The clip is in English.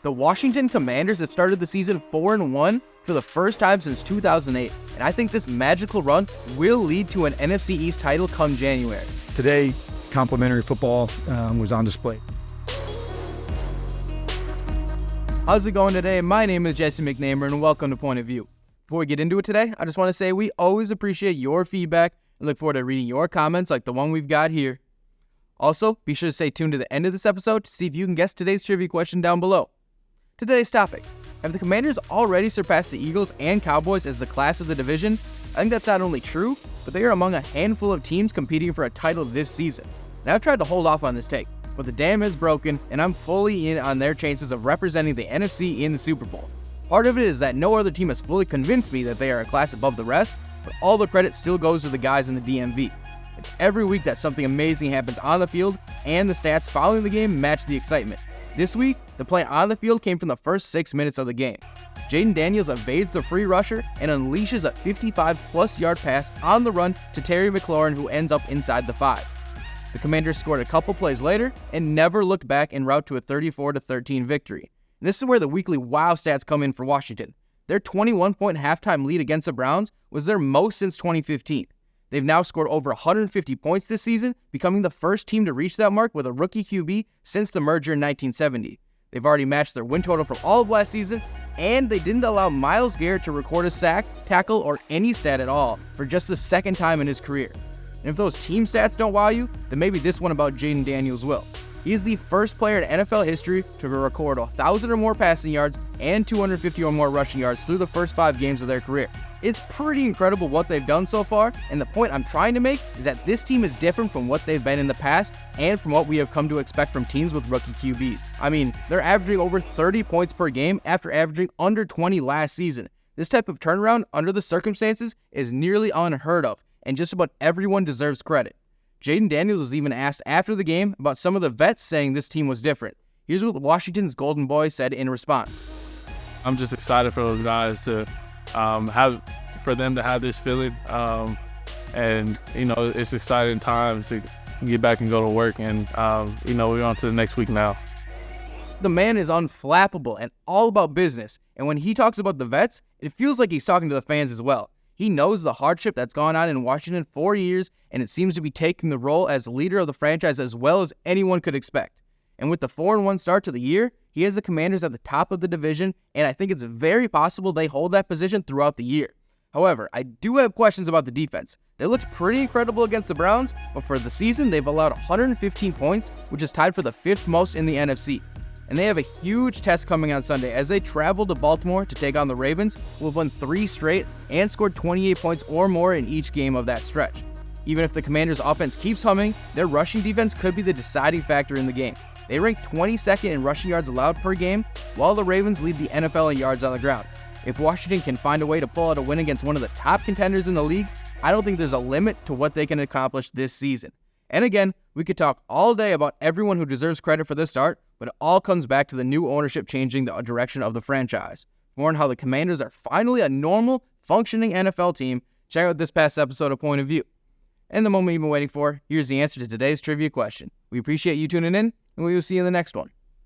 The Washington Commanders have started the season 4-1 for the first time since 2008, and I think this magical run will lead to an NFC East title come January. Today, complimentary football was on display. How's it going today? My name is Jesse McNamer, and welcome to Point of View. Before we get into it today, I just want to say we always appreciate your feedback and look forward to reading your comments like the one we've got here. Also, be sure to stay tuned to the end of this episode to see if you can guess today's trivia question down below. Today's topic: have the Commanders already surpassed the Eagles and Cowboys as the class of the division? I think that's not only true, but they are among a handful of teams competing for a title this season. Now, I've tried to hold off on this take, but the dam is broken, and I'm fully in on their chances of representing the NFC in the Super Bowl. Part of it is that no other team has fully convinced me that they are a class above the rest, but all the credit still goes to the guys in the DMV. It's every week that something amazing happens on the field, and the stats following the game match the excitement. This week, the play on the field came from the first 6 minutes of the game. Jayden Daniels evades the free rusher and unleashes a 55-plus yard pass on the run to Terry McLaurin, who ends up inside the 5. The Commanders scored a couple plays later and never looked back en route to a 34-13 victory. And this is where the weekly wow stats come in for Washington. Their 21-point halftime lead against the Browns was their most since 2015. They've now scored over 150 points this season, becoming the first team to reach that mark with a rookie QB since the merger in 1970. They've already matched their win total from all of last season, and they didn't allow Myles Garrett to record a sack, tackle, or any stat at all for just the second time in his career. And if those team stats don't wow you, then maybe this one about Jayden Daniels will. He is the first player in NFL history to record 1,000 or more passing yards and 250 or more rushing yards through the first 5 games of their career. It's pretty incredible what they've done so far, and the point I'm trying to make is that this team is different from what they've been in the past and from what we have come to expect from teams with rookie QBs. I mean, they're averaging over 30 points per game after averaging under 20 last season. This type of turnaround under the circumstances is nearly unheard of, and just about everyone deserves credit. Jayden Daniels was even asked after the game about some of the vets saying this team was different. Here's what Washington's Golden Boy said in response. I'm just excited for those guys to for them to have this feeling, and it's exciting times to get back and go to work, and we're on to the next week now. The man is unflappable and all about business, and when he talks about the vets, it feels like he's talking to the fans as well. He knows the hardship that's gone on in Washington for years, and it seems to be taking the role as leader of the franchise as well as anyone could expect. And with the 4-1 start to the year, he has the Commanders at the top of the division, and I think it's very possible they hold that position throughout the year. However, I do have questions about the defense. They looked pretty incredible against the Browns, but for the season, they've allowed 115 points, which is tied for the 5th most in the NFC. And they have a huge test coming on Sunday as they travel to Baltimore to take on the Ravens, who have won 3 straight and scored 28 points or more in each game of that stretch. Even if the Commanders' offense keeps humming, their rushing defense could be the deciding factor in the game. They rank 22nd in rushing yards allowed per game, while the Ravens lead the NFL in yards on the ground. If Washington can find a way to pull out a win against one of the top contenders in the league, I don't think there's a limit to what they can accomplish this season. And again, we could talk all day about everyone who deserves credit for this start, but it all comes back to the new ownership changing the direction of the franchise. For more on how the Commanders are finally a normal, functioning NFL team, check out this past episode of Point of View. And the moment you've been waiting for, here's the answer to today's trivia question. We appreciate you tuning in, and we will see you in the next one.